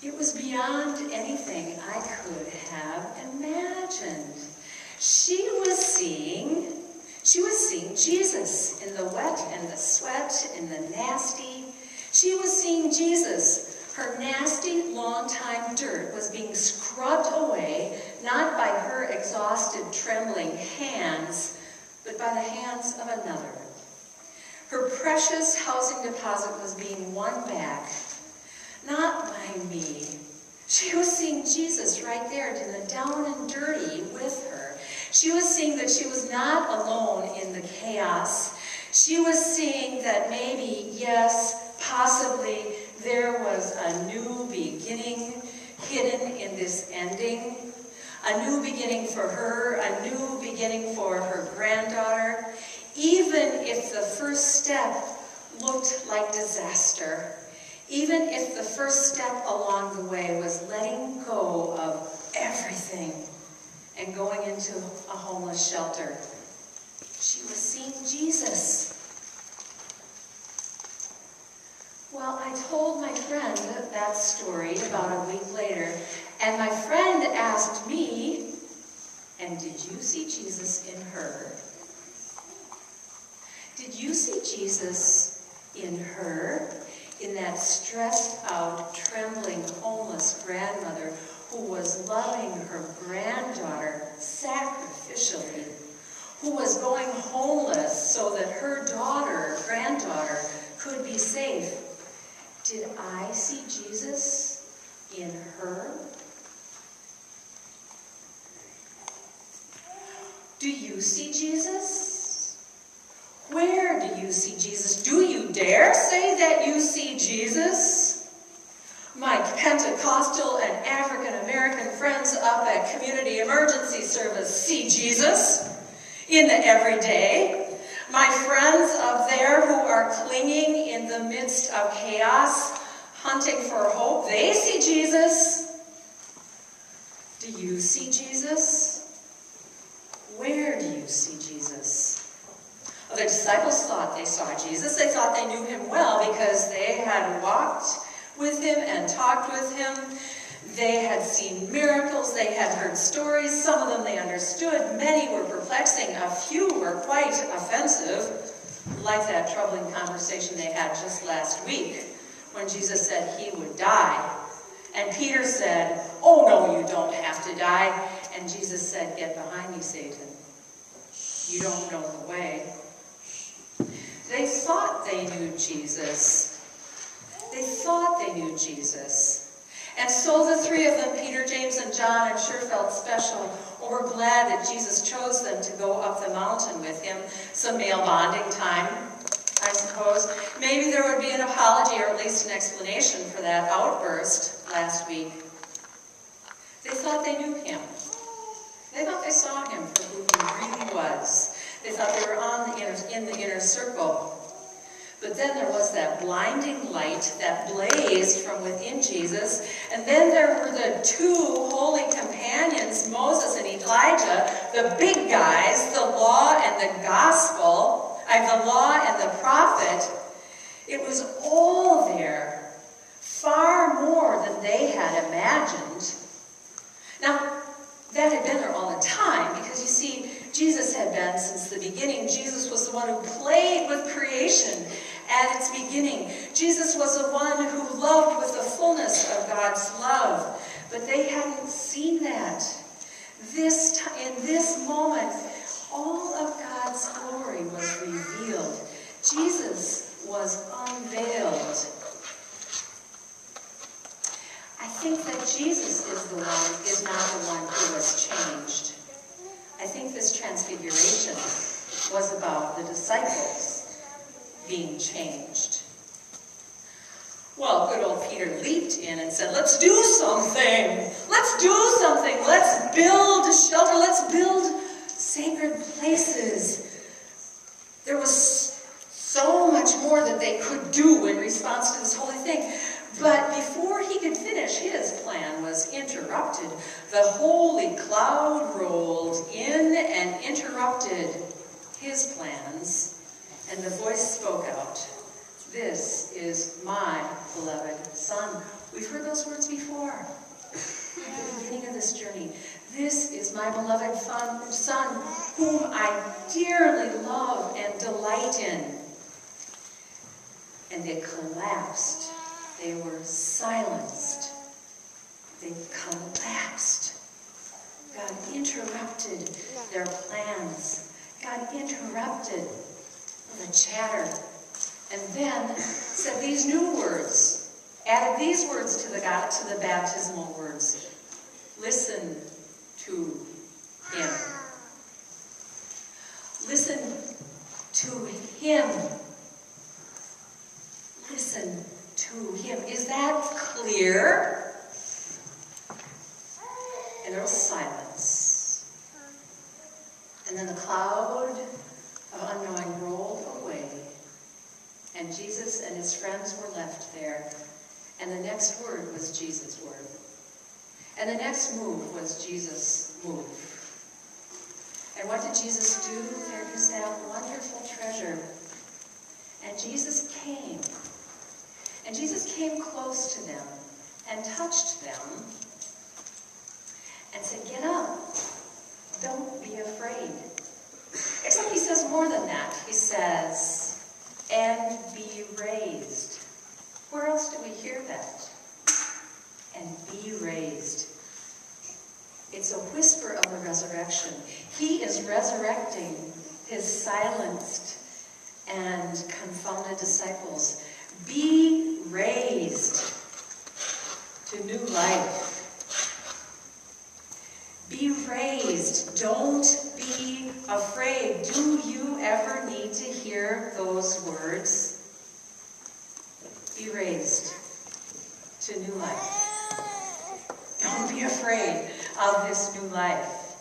It was beyond anything I could have imagined. She was seeing Jesus in the wet and the sweat and the nasty. She was seeing Jesus. Her nasty, long-time dirt was being scrubbed away, not by her exhausted, trembling hands, but by the hands of another. Her precious housing deposit was being won back, not by me. She was seeing Jesus right there, down and dirty with her. She was seeing that she was not alone in the chaos. She was seeing that maybe, yes, possibly, there was a new beginning hidden in this ending. A new beginning for her, a new beginning for her granddaughter. Even if the first step looked like disaster, even if the first step along the way was letting go of everything and going into a homeless shelter, she was seeing Jesus. Well, I told my friend that story about a week later, and my friend asked me, and did you see Jesus in her? Did you see Jesus in her? In that stressed out, trembling, homeless grandmother who was loving her granddaughter sacrificially, who was going homeless so that her granddaughter, could be safe. Did I see Jesus in her? Do you see Jesus? Where do you see Jesus? Do you dare say that you see Jesus? My Pentecostal and African American friends up at Community Emergency Service see Jesus in the everyday. My friends up there who are clinging in the midst of chaos, hunting for hope, they see Jesus. Do you see Jesus? Where do you see Jesus? Well, the disciples thought they saw Jesus. They thought they knew him well because they had walked with him and talked with him. They had seen miracles. They had heard stories. Some of them they understood. Many were perplexing. A few were quite offensive, like that troubling conversation they had just last week when Jesus said he would die. And Peter said, "Oh, no, you don't have to die." And Jesus said, "Get behind me, Satan. You don't know the way." They thought they knew Jesus. They thought they knew Jesus. And so the three of them, Peter, James, and John, I'm sure felt special or were glad that Jesus chose them to go up the mountain with him. Some male bonding time, I suppose. Maybe there would be an apology or at least an explanation for that outburst last week. They thought they knew him. They thought they saw him for who he really was. They thought they were in the inner circle. But then there was that blinding light that blazed from within Jesus. And then there were the two holy companions, Moses and Elijah, the big guys, the law and the gospel, the law and the prophet. It was all there, far more than they had imagined. Now, that had been there all the time, because you see, Jesus had been since the beginning. Jesus was the one who played with creation at its beginning. Jesus was the one who loved with the fullness of God's love. But they hadn't seen that. In this moment, all of God's glory was revealed. Jesus was unveiled. I think that Jesus is not the one who was changed. I think this transfiguration was about the disciples being changed. Well, good old Peter leaped in and said, "Let's do something. Let's do something. Let's build a shelter. Let's build sacred places." There was so much more that they could do in response to this holy thing. But before he could finish, his plan was interrupted. The holy cloud rolled in and interrupted his plans, and the voice spoke out, "This is my beloved Son. We've heard those words before at the beginning of this journey. This is my beloved Son, whom I dearly love and delight in. And they collapsed. They were silenced. They collapsed. God interrupted their plans. God interrupted the chatter. And then said these new words, added these words to the baptismal words. Listen to him. Listen to him. Listen to him. Is that clear? And there was silence. And then the cloud of unknowing rolled away. And Jesus and his friends were left there. And the next word was Jesus' word. And the next move was Jesus' move. And what did Jesus do? There is that wonderful treasure. And Jesus came. And Jesus came close to them and touched them and said, get up. Don't be afraid. Except he says more than that. He says, and be raised. Where else do we hear that? And be raised. It's a whisper of the resurrection. He is resurrecting his silenced and confounded disciples. Be raised to new life. Be raised. Don't be afraid. Do you ever need to hear those words? Be raised to new life. Don't be afraid of this new life.